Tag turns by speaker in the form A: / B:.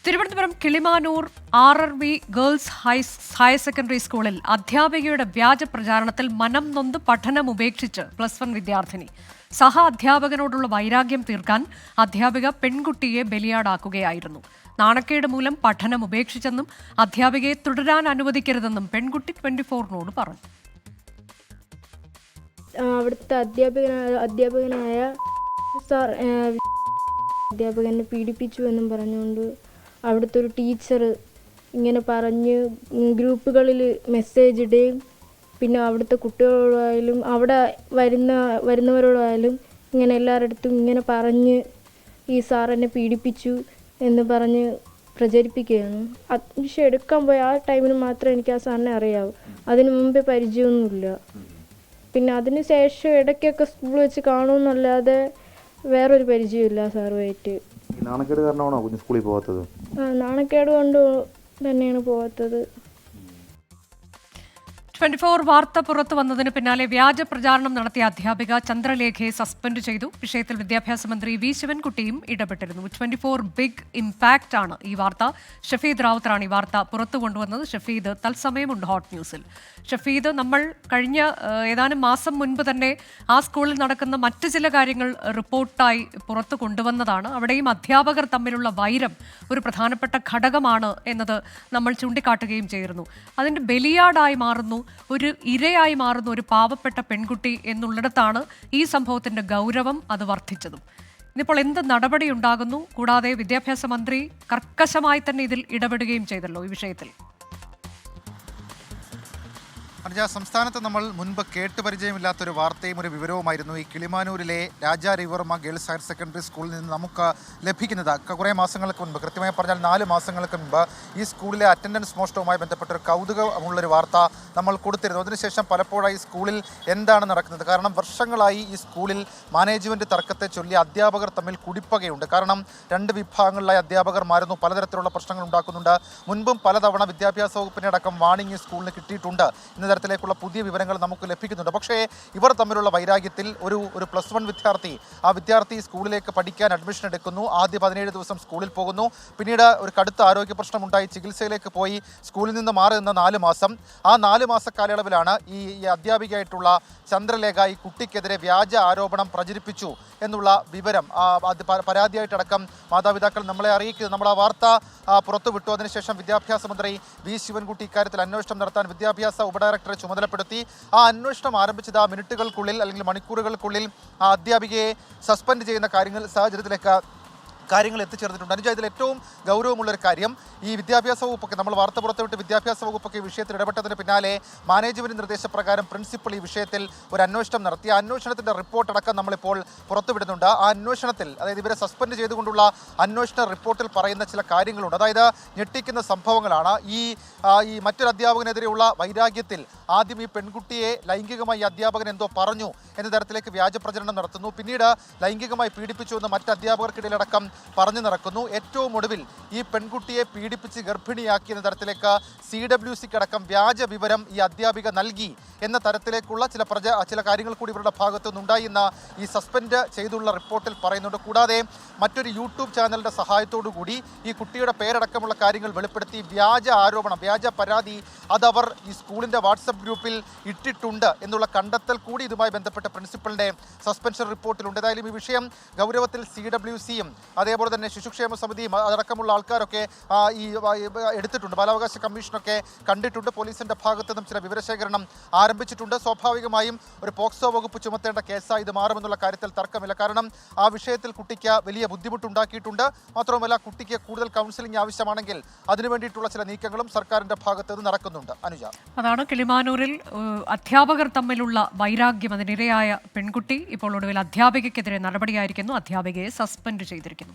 A: Thiruvananthapuram Kilimanoor RRV girls higher secondary സ്കൂളിൽ അധ്യാപികയുടെ വ്യാജ പ്രചാരണത്തിൽ മനം നൊന്ത് പഠനം ഉപേക്ഷിച്ച് +1 വിദ്യാർത്ഥിനി. സഹ അധ്യാപകനോടുള്ള വൈരാഗ്യം തീർക്കാൻ അധ്യാപിക പെൺകുട്ടിയെ ബലിയാടാക്കുകയായിരുന്നു. നാണക്കേട് മൂലം പഠനം ഉപേക്ഷിച്ചെന്നും അധ്യാപികയെ തുടരാൻ അനുവദിക്കരുതെന്നും പെൺകുട്ടി 24നോട് പറഞ്ഞു.
B: അവിടുത്തെ അധ്യാപകനായ സാർ അധ്യാപകനെ പീഡിപ്പിച്ചു എന്നും പറഞ്ഞുകൊണ്ട് അവിടുത്തെ ഒരു ടീച്ചർ ഇങ്ങനെ പറഞ്ഞ് ഗ്രൂപ്പുകളിൽ മെസ്സേജ് ഇടുകയും പിന്നെ അവിടുത്തെ കുട്ടികളോടായാലും അവിടെ വരുന്നവരോടായാലും ഇങ്ങനെ എല്ലാവരുടെ അടുത്തും ഇങ്ങനെ പറഞ്ഞ് ഈ സാർ എന്നെ പീഡിപ്പിച്ചു എന്ന് പറഞ്ഞ് പ്രചരിപ്പിക്കുകയാണ്. അഡ്മിഷൻ എടുക്കാൻ പോയ ആ ടൈമിന് മാത്രമേ എനിക്ക് ആ സാറിനെ അറിയാവൂ. അതിനു മുമ്പേ പരിചയമൊന്നുമില്ല. പിന്നെ അതിന് ശേഷം ഇടയ്ക്കൊക്കെ സ്കൂൾ വെച്ച് കാണുമെന്നല്ലാതെ വേറൊരു പരിചയമില്ല സാറുമായിട്ട്.
C: നാണക്കേട് കാരണമാണോ കുഞ്ഞ് സ്കൂളിൽ പോകാത്തത്?
B: നാണക്കേട് കൊണ്ട് തന്നെയാണ് പോകാത്തത്.
A: 24 വാർത്ത പുറത്തു വന്നതിന് പിന്നാലെ വ്യാജ പ്രചാരണം നടത്തിയ അധ്യാപിക ചന്ദ്രലേഖയെ സസ്പെൻഡ് ചെയ്തു. വിഷയത്തിൽ വിദ്യാഭ്യാസ മന്ത്രി വി ശിവൻകുട്ടിയും ഇടപെട്ടിരുന്നു. 24 ബിഗ് ഇംപാക്റ്റ് ആണ് ഈ വാർത്ത. ഷഫീദ് റാവുത്തറാണ് ഈ വാർത്ത പുറത്തു കൊണ്ടുവന്നത്. ഷഫീദ്, തത്സമയമുണ്ട് ഹോട്ട് ന്യൂസിൽ. ഷഫീദ്, നമ്മൾ കഴിഞ്ഞ ഏതാനും മാസം മുൻപ് തന്നെ ആ സ്കൂളിൽ നടക്കുന്ന മറ്റ് ചില കാര്യങ്ങൾ റിപ്പോർട്ടായി പുറത്തു കൊണ്ടുവന്നതാണ്. അവിടെയും അധ്യാപകർ തമ്മിലുള്ള വൈരം ഒരു പ്രധാനപ്പെട്ട ഘടകമാണ് എന്നത് നമ്മൾ ചൂണ്ടിക്കാട്ടുകയും ചെയ്തിരുന്നു. അതിൻ്റെ ബലിയാടായി മാറുന്നു, ഒരു ഇരയായി മാറുന്ന ഒരു പാവപ്പെട്ട പെൺകുട്ടി എന്നുള്ളിടത്താണ് ഈ സംഭവത്തിന്റെ ഗൗരവം അത് വർദ്ധിച്ചതും. ഇന്നിപ്പോൾ എന്ത് നടപടി ഉണ്ടാകുന്നു? കൂടാതെ വിദ്യാഭ്യാസ മന്ത്രി കർക്കശമായി തന്നെ ഇതിൽ ഇടപെടുകയും ചെയ്തല്ലോ ഈ വിഷയത്തിൽ.
D: സംസ്ഥാനത്ത് നമ്മൾ മുൻപ് കേട്ടുപരിചയമില്ലാത്തൊരു വാർത്തയും ഒരു വിവരവുമായിരുന്നു ഈ കിളിമാനൂരിലെ Raja Ravi Varma girls higher secondary സ്കൂളിൽ നിന്ന് നമുക്ക് ലഭിക്കുന്നത്. കുറേ മാസങ്ങൾക്ക് മുൻപ്, കൃത്യമായി പറഞ്ഞാൽ 4 മാസങ്ങൾക്ക് മുൻപ് ഈ സ്കൂളിലെ അറ്റൻഡൻസ് മോഷണവുമായി ബന്ധപ്പെട്ട ഒരു കൗതുകമുള്ളൊരു വാർത്ത നമ്മൾ കൊടുത്തിരുന്നു. അതിനുശേഷം പലപ്പോഴായി സ്കൂളിൽ എന്താണ് നടക്കുന്നത്? കാരണം വർഷങ്ങളായി ഈ സ്കൂളിൽ മാനേജ്മെൻറ്റ് തർക്കത്തെ ചൊല്ലി അധ്യാപകർ തമ്മിൽ കുടിപ്പകയുണ്ട്. കാരണം 2 വിഭാഗങ്ങളിലായി അധ്യാപകർ മാറുന്നു, പലതരത്തിലുള്ള പ്രശ്നങ്ങൾ ഉണ്ടാക്കുന്നുണ്ട്. മുൻപും പലതവണ വിദ്യാഭ്യാസ വകുപ്പിനെ അടക്കം വാണിംഗ് ഈ സ്കൂളിന് കിട്ടിയിട്ടുണ്ട് എന്ന തരത്തിലേക്കുള്ള പുതിയ വിവരങ്ങൾ നമുക്ക് ലഭിക്കുന്നുണ്ട്. പക്ഷേ ഇവർ തമ്മിലുള്ള വൈരാഗ്യത്തിൽ ഒരു +1 വിദ്യാർത്ഥി, ആ വിദ്യാർത്ഥി സ്കൂളിലേക്ക് പഠിക്കാൻ അഡ്മിഷൻ എടുക്കുന്നു. ആദ്യ 17 ദിവസം സ്കൂളിൽ പോകുന്നു. പിന്നീട് ഒരു കടുത്ത ആരോഗ്യ പ്രശ്നമുണ്ടായി ചികിത്സയിലേക്ക് പോയി സ്കൂളിൽ നിന്ന് മാറി നിന്ന 4 മാസം. ആ 4 മാസ കാലയളവിലാണ് ഈ അധ്യാപികയായിട്ടുള്ള ചന്ദ്രലേഖ ഈ കുട്ടിക്കെതിരെ വ്യാജ ആരോപണം പ്രചരിപ്പിച്ചു എന്നുള്ള വിവരം പരാതിയായിട്ടടക്കം മാതാപിതാക്കൾ നമ്മളെ അറിയിക്കുന്നത്. നമ്മൾ ആ വാർത്ത പുറത്തുവിട്ടു. അതിനുശേഷം വിദ്യാഭ്യാസ മന്ത്രി വി ശിവൻകുട്ടി ഇക്കാര്യത്തിൽ അന്വേഷണം നടത്താൻ വിദ്യാഭ്യാസ ഉപഡയറക്ടറെ ചുമതലപ്പെടുത്തി. ആ അന്വേഷണം ആരംഭിച്ചത് മിനിറ്റുകൾക്കുള്ളിൽ അല്ലെങ്കിൽ മണിക്കൂറുകൾക്കുള്ളിൽ ആ അധ്യാപികയെ സസ്പെൻഡ് ചെയ്യുന്ന സാഹചര്യത്തിലേക്ക് കാര്യങ്ങൾ എത്തിച്ചേർന്നിട്ടുണ്ട്. അനുജ, ഇതിൽ ഏറ്റവും ഗൗരവമുള്ളൊരു കാര്യം, ഈ വിദ്യാഭ്യാസ വകുപ്പൊക്കെ നമ്മൾ വാർത്ത പുറത്തുവിട്ട് വിദ്യാഭ്യാസ വകുപ്പൊക്കെ ഈ വിഷയത്തിൽ ഇടപെട്ടതിന് പിന്നാലെ മാനേജ്മെൻറ്റ് നിർദ്ദേശപ്രകാരം പ്രിൻസിപ്പൽ ഈ വിഷയത്തിൽ ഒരു അന്വേഷണം നടത്തി. ആ അന്വേഷണത്തിൻ്റെ റിപ്പോർട്ടടക്കം നമ്മളിപ്പോൾ പുറത്തുവിടുന്നുണ്ട്. ആ അന്വേഷണത്തിൽ, അതായത് ഇവരെ സസ്പെൻഡ് ചെയ്തുകൊണ്ടുള്ള അന്വേഷണ റിപ്പോർട്ടിൽ പറയുന്ന ചില കാര്യങ്ങളുണ്ട്. അതായത് ഞെട്ടിക്കുന്ന സംഭവങ്ങളാണ്. ഈ മറ്റൊരു അധ്യാപകനെതിരെയുള്ള വൈരാഗ്യത്തിൽ ആദ്യം ഈ പെൺകുട്ടിയെ ലൈംഗികമായി അധ്യാപകൻ എന്തോ പറഞ്ഞു എന്ന തരത്തിലേക്ക് വ്യാജ പ്രചരണം നടത്തുന്നു. പിന്നീട് ലൈംഗികമായി പീഡിപ്പിച്ചു എന്ന് മറ്റ് അധ്യാപകർക്കിടയിലടക്കം പറഞ്ഞു നടക്കുന്നു. ഏറ്റവും ഒടുവിൽ ഈ പെൺകുട്ടിയെ പീഡിപ്പിച്ച് ഗർഭിണിയാക്കി എന്ന തരത്തിലേക്ക് CWCക്ക് അടക്കം വ്യാജ വിവരം ഈ അധ്യാപിക നൽകി എന്ന തരത്തിലേക്കുള്ള ചില കാര്യങ്ങൾ കൂടി ഇവരുടെ ഭാഗത്തു നിന്നുണ്ടായി എന്ന് ഈ സസ്പെൻഡ് ചെയ്തുള്ള റിപ്പോർട്ടിൽ പറയുന്നുണ്ട്. കൂടാതെ മറ്റൊരു യൂട്യൂബ് ചാനലിൻ്റെ സഹായത്തോടു കൂടി ഈ കുട്ടിയുടെ പേരടക്കമുള്ള കാര്യങ്ങൾ വെളിപ്പെടുത്തി വ്യാജ ആരോപണം, വ്യാജ പരാതി അതവർ ഈ സ്കൂളിൻ്റെ വാട്സപ്പ് ഗ്രൂപ്പിൽ ഇട്ടിട്ടുണ്ട് എന്നുള്ള കണ്ടെത്തൽ കൂടി ഇതുമായി ബന്ധപ്പെട്ട പ്രിൻസിപ്പലിൻ്റെ സസ്പെൻഷൻ റിപ്പോർട്ടിലുണ്ട്. ഏതായാലും ഈ വിഷയം ഗൗരവത്തിൽ CWCയും അതേപോലെ തന്നെ ശിശുക്ഷേമ സമിതിയും അടക്കമുള്ള ആൾക്കാരൊക്കെ ഈ എടുത്തിട്ടുണ്ട്. ബാലാവകാശ കമ്മീഷനൊക്കെ കണ്ടിട്ടുണ്ട്. പോലീസിൻ്റെ ഭാഗത്തു നിന്നും ചില വിവരശേഖരണം ആരംഭിച്ചിട്ടുണ്ട്. സ്വാഭാവികമായും ഒരു പോക്സോ വകുപ്പ് ചുമത്തേണ്ട കേസായി ഇത് മാറുമെന്നുള്ള കാര്യത്തിൽ തർക്കമില്ല. കാരണം ആ വിഷയത്തിൽ കുട്ടിക്ക് വലിയ ബുദ്ധിമുട്ടുണ്ടാക്കിയിട്ടുണ്ട്. മാത്രവുമല്ല, കുട്ടിക്ക് കൂടുതൽ കൗൺസിലിംഗ് ആവശ്യമാണെങ്കിൽ അതിനുവേണ്ടിയിട്ടുള്ള ചില നീക്കങ്ങളും സർക്കാരിൻ്റെ ഭാഗത്ത് നിന്ന് നടക്കുന്നുണ്ട്. അനുജ,
A: അതാണ് കിളിമാനൂരിൽ അധ്യാപകർ തമ്മിലുള്ള വൈരാഗ്യം, അതിനിരയായ പെൺകുട്ടി ഇപ്പോൾ ഒടുവിൽ അധ്യാപികയ്ക്കെതിരെ നടപടിയായിരിക്കുന്നു. അധ്യാപികയെ സസ്പെൻഡ് ചെയ്തിരിക്കുന്നു.